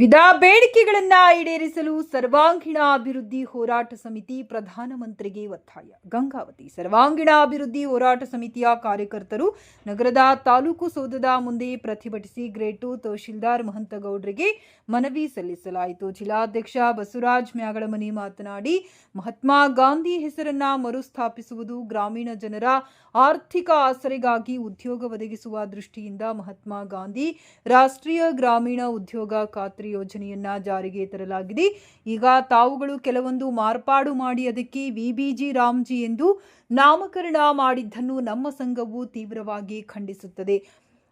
ವಿವಿಧ ಬೇಡಿಕೆಗಳನ್ನು ಈಡೇರಿಸಲು ಸರ್ವಾಂಗೀಣ ಅಭಿವೃದ್ಧಿ ಹೋರಾಟ ಸಮಿತಿ ಪ್ರಧಾನಮಂತ್ರಿಗೆ ಒತ್ತಾಯ. ಗಂಗಾವತಿ ಸರ್ವಾಂಗೀಣ ಅಭಿವೃದ್ಧಿ ಹೋರಾಟ ಸಮಿತಿಯ ಕಾರ್ಯಕರ್ತರು ನಗರದ ತಾಲೂಕು ಸೌಧದ ಮುಂದೆ ಪ್ರತಿಭಟಿಸಿ ಗ್ರೇಡ್ 2 ತಹಶೀಲ್ದಾರ್ ಮಹಂತಗೌಡರಿಗೆ ಮನವಿ ಸಲ್ಲಿಸಲಾಯಿತು. ಜಿಲ್ಲಾಧ್ಯಕ್ಷ ಬಸವರಾಜ್ ಮ್ಯಾಗಳಮನಿ ಮಾತನಾಡಿ, ಮಹಾತ್ಮ ಗಾಂಧಿ ಹೆಸರನ್ನ ಮರುಸ್ಥಾಪಿಸುವುದು, ಗ್ರಾಮೀಣ ಜನರ ಆರ್ಥಿಕ ಆಸರೆಗಾಗಿ ಉದ್ಯೋಗ ಒದಗಿಸುವ ದೃಷ್ಟಿಯಿಂದ ಮಹಾತ್ಮ ಗಾಂಧಿ ರಾಷ್ಟ್ರೀಯ ಗ್ರಾಮೀಣ ಉದ್ಯೋಗ ಖಾತ್ರಿ ಯೋಜನೆಯನ್ನ ಜಾರಿಗೆ ತರಲಾಗಿದೆ. ಈಗ ತಾವುಗಳು ಕೆಲವೊಂದು ಮಾರ್ಪಾಡು ಮಾಡಿ ಅದಕ್ಕೆ ವಿಬಿಜಿ ರಾಮ್ಜಿ ಎಂದು ನಾಮಕರಣ ಮಾಡಿದ್ದನ್ನು ನಮ್ಮ ಸಂಘವು ತೀವ್ರವಾಗಿ ಖಂಡಿಸುತ್ತದೆ.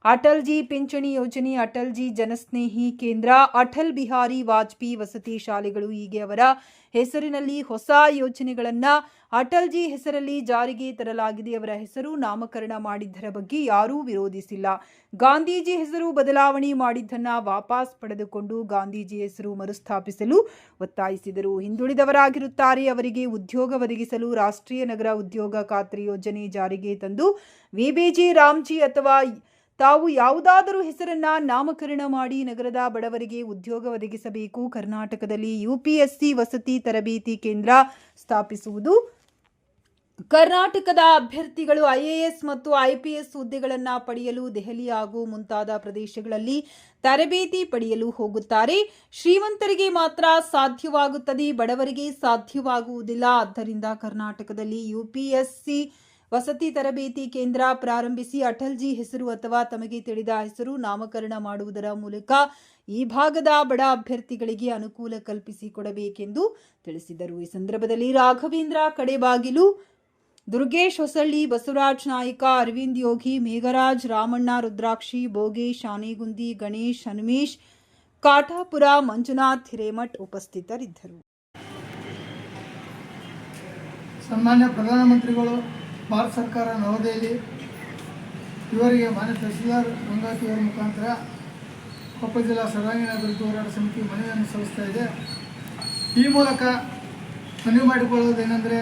ಅಟಲ್ ಜಿ ಪಿಂಚಣಿ ಯೋಜನೆ, ಅಟಲ್ ಜಿ ಜನಸ್ನೇಹಿ ಕೇಂದ್ರ, ಅಟಲ್ ಬಿಹಾರಿ ವಾಜಪೇಯಿ ವಸತಿ ಶಾಲೆಗಳು ಹೀಗೆ ಅವರ ಹೆಸರಿನಲ್ಲಿ ಹೊಸ ಯೋಜನೆಗಳನ್ನ ಅಟಲ್ ಜಿ ಹೆಸರಲ್ಲಿ ಜಾರಿಗೆ ತರಲಾಗಿದೆ. ಅವರ ಹೆಸರು ನಾಮಕರಣ ಮಾಡಿದ್ದರ ಬಗ್ಗೆ ಯಾರೂ ವಿರೋಧಿಸಿಲ್ಲ. ಗಾಂಧೀಜಿ ಹೆಸರು ಬದಲಾವಣೆ ಮಾಡಿದ್ದನ್ನ ವಾಪಸ್ ಪಡೆದುಕೊಂಡು ಗಾಂಧೀಜಿ ಹೆಸರು ಮರುಸ್ಥಾಪಿಸಲು ಒತ್ತಾಯಿಸಿದರು. ಹಿಂದುಳಿದವರಾಗಿರುತ್ತಾರೆ, ಅವರಿಗೆ ಉದ್ಯೋಗ ಒದಗಿಸಲು ರಾಷ್ಟ್ರೀಯ ನಗರ ಉದ್ಯೋಗ ಖಾತ್ರಿ ಯೋಜನೆ ಜಾರಿಗೆ ತಂದು ವಿಬಿಜಿ ರಾಮ್ಜಿ ಅಥವಾ ತಾವು ಯಾವುದಾದರೂ ಹೆಸರನ್ನ ನಾಮಕರಣ ಮಾಡಿ ನಗರದ ಬಡವರಿಗೆ ಉದ್ಯೋಗ ಒದಗಿಸಬೇಕು. ಕರ್ನಾಟಕದಲ್ಲಿ ಯುಪಿಎಸ್ಸಿ ವಸತಿ ತರಬೇತಿ ಕೇಂದ್ರ ಸ್ಥಾಪಿಸುವುದು, ಕರ್ನಾಟಕದ ಅಭ್ಯರ್ಥಿಗಳು ಐಎಎಸ್ ಮತ್ತು ಐಪಿಎಸ್ ಹುದ್ದೆಗಳನ್ನು ಪಡೆಯಲು ದೆಹಲಿ ಹಾಗೂ ಮುಂತಾದ ಪ್ರದೇಶಗಳಲ್ಲಿ ತರಬೇತಿ ಪಡೆಯಲು ಹೋಗುತ್ತಾರೆ. ಶ್ರೀಮಂತರಿಗೆ ಮಾತ್ರ ಸಾಧ್ಯವಾಗುತ್ತದೆ, ಬಡವರಿಗೆ ಸಾಧ್ಯವಾಗುವುದಿಲ್ಲ. ಆದ್ದರಿಂದ ಕರ್ನಾಟಕದಲ್ಲಿ ಯುಪಿಎಸ್ಸಿ ವಸತಿ ತರಬೇತಿ ಕೇಂದ್ರ ಪ್ರಾರಂಭಿಸಿ ಅಟಲ್ ಜಿ ಹೆಸರು ಅಥವಾ ತಮಗೆ ತಿಳಿದ ಹೆಸರು ನಾಮಕರಣ ಮಾಡುವುದರ ಮೂಲಕ ಈ ಭಾಗದ ಬಡ ಅಭ್ಯರ್ಥಿಗಳಿಗೆ ಅನುಕೂಲ ಕಲ್ಪಿಸಿಕೊಡಬೇಕೆಂದು ತಿಳಿಸಿದರು. ಈ ಸಂದರ್ಭದಲ್ಲಿ ರಾಘವೇಂದ್ರ ಕಡೆಬಾಗಿಲು, ದುರ್ಗೇಶ್ ಹೊಸಳ್ಳಿ, ಬಸವರಾಜ್ ನಾಯ್ಕ, ಅರವಿಂದ್ ಯೋಗಿ, ಮೇಘರಾಜ್, ರಾಮಣ್ಣ, ರುದ್ರಾಕ್ಷಿ, ಭೋಗೇಶ್, ಆನೆಗುಂದಿ, ಗಣೇಶ್, ಹನುಮೇಶ್, ಕಾಟಾಪುರ, ಮಂಜುನಾಥ್ ಹಿರೇಮಠ್ ಉಪಸ್ಥಿತರಿದ್ದರು. ಸನ್ಮಾನ್ಯ ಪ್ರಧಾನಮಂತ್ರಿಗಳು ಭಾರತ ಸರ್ಕಾರ ನವದೆಹಲಿ ಇವರಿಗೆ ಮಾನ್ಯ ತಹಸೀಲ್ದಾರ್ ಗಂಗಾವತಿ ಅವರ ಮುಖಾಂತರ ಕೊಪ್ಪಳ ಜಿಲ್ಲಾ ಸರ್ವಾಂಗೀಣ ಅಭಿವೃದ್ಧಿ ಹೋರಾಟ ಸಮಿತಿ ಮನವಿಯನ್ನು ಸಲ್ಲಿಸ್ತಾ ಇದೆ. ಈ ಮೂಲಕ ಮನವಿ ಮಾಡಿಕೊಳ್ಳುವುದೇನೆಂದರೆ,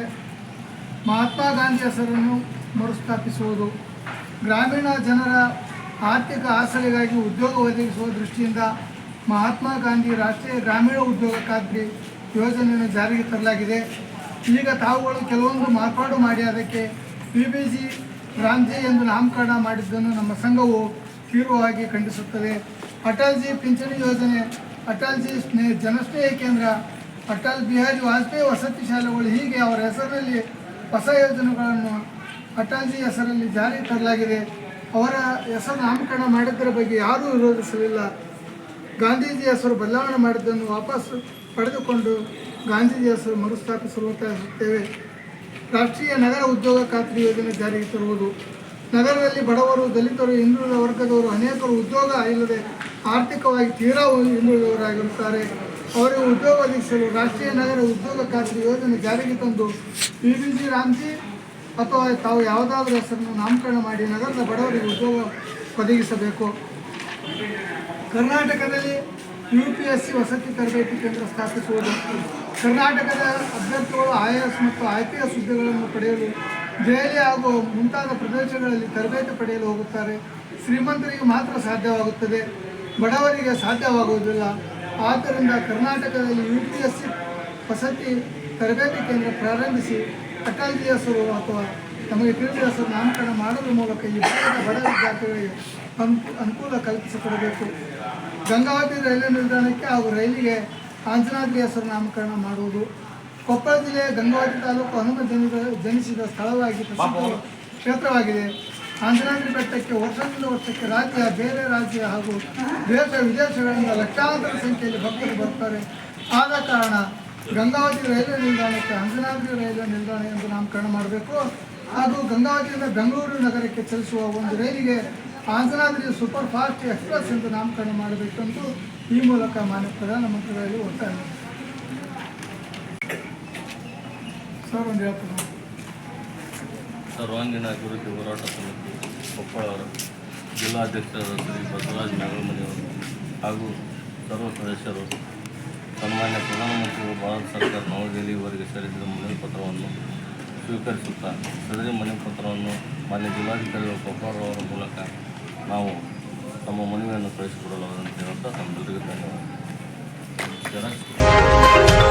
ಮಹಾತ್ಮ ಗಾಂಧಿ ಹೆಸರನ್ನು ಮರುಸ್ಥಾಪಿಸುವುದು, ಗ್ರಾಮೀಣ ಜನರ ಆರ್ಥಿಕ ಆಸರೆಗಾಗಿ ಉದ್ಯೋಗ ಒದಗಿಸುವ ದೃಷ್ಟಿಯಿಂದ ಮಹಾತ್ಮ ಗಾಂಧಿ ರಾಷ್ಟ್ರೀಯ ಗ್ರಾಮೀಣ ಉದ್ಯೋಗ ಖಾತ್ರಿ ಯೋಜನೆಯನ್ನು ಜಾರಿಗೆ ತರಲಾಗಿದೆ. ಈಗ ತಾವುಗಳು ಕೆಲವೊಂದು ಮಾರ್ಪಾಡು ಮಾಡಿ ಅದಕ್ಕೆ ವಿಬಿಜಿ ರಾಮ್ಜಿ ಎಂದು ನಾಮಕರಣ ಮಾಡಿದ್ದನ್ನು ನಮ್ಮ ಸಂಘವು ತೀವ್ರವಾಗಿ ಖಂಡಿಸುತ್ತದೆ. ಅಟಲ್ ಜಿ ಪಿಂಚಣಿ ಯೋಜನೆ, ಅಟಲ್ ಜಿ ಜನಸ್ನೇಹಿ ಕೇಂದ್ರ, ಅಟಲ್ ಬಿಹಾರಿ ವಾಜಪೇಯಿ ವಸತಿ ಶಾಲೆಗಳು ಹೀಗೆ ಅವರ ಹೆಸರಿನಲ್ಲಿ ಹೊಸ ಯೋಜನೆಗಳನ್ನು ಅಟಲ್ ಜಿ ಹೆಸರಲ್ಲಿ ಜಾರಿಗೆ ತರಲಾಗಿದೆ. ಅವರ ಹೆಸರು ನಾಮಕರಣ ಮಾಡಿದ್ದರ ಬಗ್ಗೆ ಯಾರೂ ವಿರೋಧಿಸಲಿಲ್ಲ. ಗಾಂಧೀಜಿ ಹೆಸರು ಬದಲಾವಣೆ ಮಾಡಿದ್ದನ್ನು ವಾಪಸ್ ಪಡೆದುಕೊಂಡು ಗಾಂಧೀಜಿ ಹೆಸರು ಮರುಸ್ಥಾಪಿಸಲು ಒತ್ತಾಯಿಸುತ್ತೇವೆ. ರಾಷ್ಟ್ರೀಯ ನಗರ ಉದ್ಯೋಗ ಖಾತ್ರಿ ಯೋಜನೆ ಜಾರಿಗೆ ತರುವುದು, ನಗರದಲ್ಲಿ ಬಡವರು, ದಲಿತರು, ಹಿಂದುಳಿದ ವರ್ಗದವರು ಅನೇಕರು ಉದ್ಯೋಗ ಇಲ್ಲದೆ ಆರ್ಥಿಕವಾಗಿ ತೀರಾ ಹಿಂದುಳಿದವರಾಗಿರುತ್ತಾರೆ. ಅವರಿಗೆ ಉದ್ಯೋಗ ಒದಗಿಸಲು ರಾಷ್ಟ್ರೀಯ ನಗರ ಉದ್ಯೋಗ ಖಾತ್ರಿ ಯೋಜನೆ ಜಾರಿಗೆ ತಂದು ವಿಬಿಜಿ ರಾಮ್ಜಿ ಅಥವಾ ತಾವು ಯಾವುದಾದ್ರೂ ಹೆಸರನ್ನು ನಾಮಕರಣ ಮಾಡಿ ನಗರದ ಬಡವರಿಗೆ ಉದ್ಯೋಗ ಒದಗಿಸಬೇಕು. ಕರ್ನಾಟಕದಲ್ಲಿ ಯುಪಿಎಸ್ಸಿ ವಸತಿ ತರಬೇತಿ ಕೇಂದ್ರ ಸ್ಥಾಪಿಸುವುದು, ಕರ್ನಾಟಕದ ಅಭ್ಯರ್ಥಿಗಳು ಐಎಎಸ್ ಮತ್ತು ಐಪಿಎಸ್ ಹುದ್ದೆಗಳನ್ನು ಪಡೆಯಲು ದೆಹಲಿ ಹಾಗೂ ಮುಂತಾದ ಪ್ರದೇಶಗಳಲ್ಲಿ ತರಬೇತಿ ಪಡೆಯಲು ಹೋಗುತ್ತಾರೆ. ಶ್ರೀಮಂತರಿಗೆ ಮಾತ್ರ ಸಾಧ್ಯವಾಗುತ್ತದೆ, ಬಡವರಿಗೆ ಸಾಧ್ಯವಾಗುವುದಿಲ್ಲ. ಆದ್ದರಿಂದ ಕರ್ನಾಟಕದಲ್ಲಿ ಯುಪಿಎಸ್ಸಿ ವಸತಿ ತರಬೇತಿ ಕೇಂದ್ರ ಪ್ರಾರಂಭಿಸಿ ಅಟಲ್ ಜಿ ಹೆಸರು ಅಥವಾ ತಮಗೆ ತಿಳಿದ ಹೆಸರು ನಾಮಕರಣ ಮಾಡುವ ಮೂಲಕ ಈ ಭಾಗದ ಬಡ ವಿದ್ಯಾರ್ಥಿಗಳಿಗೆ ಅನುಕೂಲ ಕಲ್ಪಿಸಿಕೊಡಬೇಕು. ಗಂಗಾವತಿ ರೈಲ್ವೆ ನಿಲ್ದಾಣಕ್ಕೆ ಹಾಗೂ ರೈಲಿಗೆ ಆಂಜನಾದ್ರಿ ಹೆಸರು ನಾಮಕರಣ ಮಾಡುವುದು. ಕೊಪ್ಪಳ ಜಿಲ್ಲೆಯ ಗಂಗಾವತಿ ತಾಲೂಕು ಹನುಮ ಜನಿಸಿದ ಸ್ಥಳವಾಗಿ ಪ್ರಸಿದ್ಧ ಕ್ಷೇತ್ರವಾಗಿದೆ. ಆಂಜನಾದ್ರಿ ಬೆಟ್ಟಕ್ಕೆ ವರ್ಷದಿಂದ ವರ್ಷಕ್ಕೆ ರಾಜ್ಯ, ಬೇರೆ ರಾಜ್ಯ ಹಾಗೂ ದೇಶ ವಿದೇಶಗಳಿಂದ ಲಕ್ಷಾಂತರ ಸಂಖ್ಯೆಯಲ್ಲಿ ಭಕ್ತರು ಬರ್ತಾರೆ. ಆದ ಕಾರಣ ಗಂಗಾವತಿ ರೈಲ್ವೆ ನಿಲ್ದಾಣಕ್ಕೆ ಆಂಜನಾದ್ರಿ ರೈಲ್ವೆ ನಿಲ್ದಾಣ ಎಂದು ನಾಮಕರಣ ಮಾಡಬೇಕು. ಹಾಗೂ ಗಂಗಾವತಿಯಿಂದ ಬೆಂಗಳೂರು ನಗರಕ್ಕೆ ಚಲಿಸುವ ಒಂದು ರೈಲಿಗೆ ಆಂಜನಾದ್ರಿ ಸೂಪರ್ ಫಾಸ್ಟ್ ಎಕ್ಸ್ಪ್ರೆಸ್ ಎಂದು ನಾಮಕರಣ ಮಾಡಬೇಕೆಂದು ಈ ಮೂಲಕ ಮಾನ್ಯ ಪ್ರಧಾನಮಂತ್ರಿಗಳಲ್ಲಿ ಒತ್ತಾಯ ಸರ್ ಒಂದು ಹೇಳ್ತಾರೆ. ಸರ್ವಾಂಗೀಣ ಅಭಿವೃದ್ಧಿ ಹೋರಾಟ ಸಮಿತಿ ಕೊಪ್ಪಳ ಜಿಲ್ಲಾಧ್ಯಕ್ಷರಾದ ಶ್ರೀ ಬಸವರಾಜ್ ಮ್ಯಾಗಳಮನಿಯವರು ಹಾಗೂ ಸರ್ವ ಸದಸ್ಯರು ಸನ್ಮಾನ್ಯ ಪ್ರಧಾನಮಂತ್ರಿಗಳು ಭಾರತ ಸರ್ಕಾರ ನವದೆಹಲಿ ಇವರಿಗೆ ಸಲ್ಲಿಸಿದ ಮನವಿ ಪತ್ರವನ್ನು ಸ್ವೀಕರಿಸುತ್ತಾ ಸದರಿ ಮನವಿ ಪತ್ರವನ್ನು ಮಾನ್ಯ ಜಿಲ್ಲಾಧಿಕಾರಿಗಳು ಕೊಪ್ಪಳರವರ ಮೂಲಕ ನಾವು ನಮ್ಮ ಮನವಿಯನ್ನು ಕಳಿಸಿಕೊಡಲಾಗುತ್ತದೆ ಅಂತ ಹೇಳ್ತಾ ತಮ್ಮೆಲ್ಲರಿಗೂ ಧನ್ಯವಾದ. ಜೆರಾಕ್ಸ್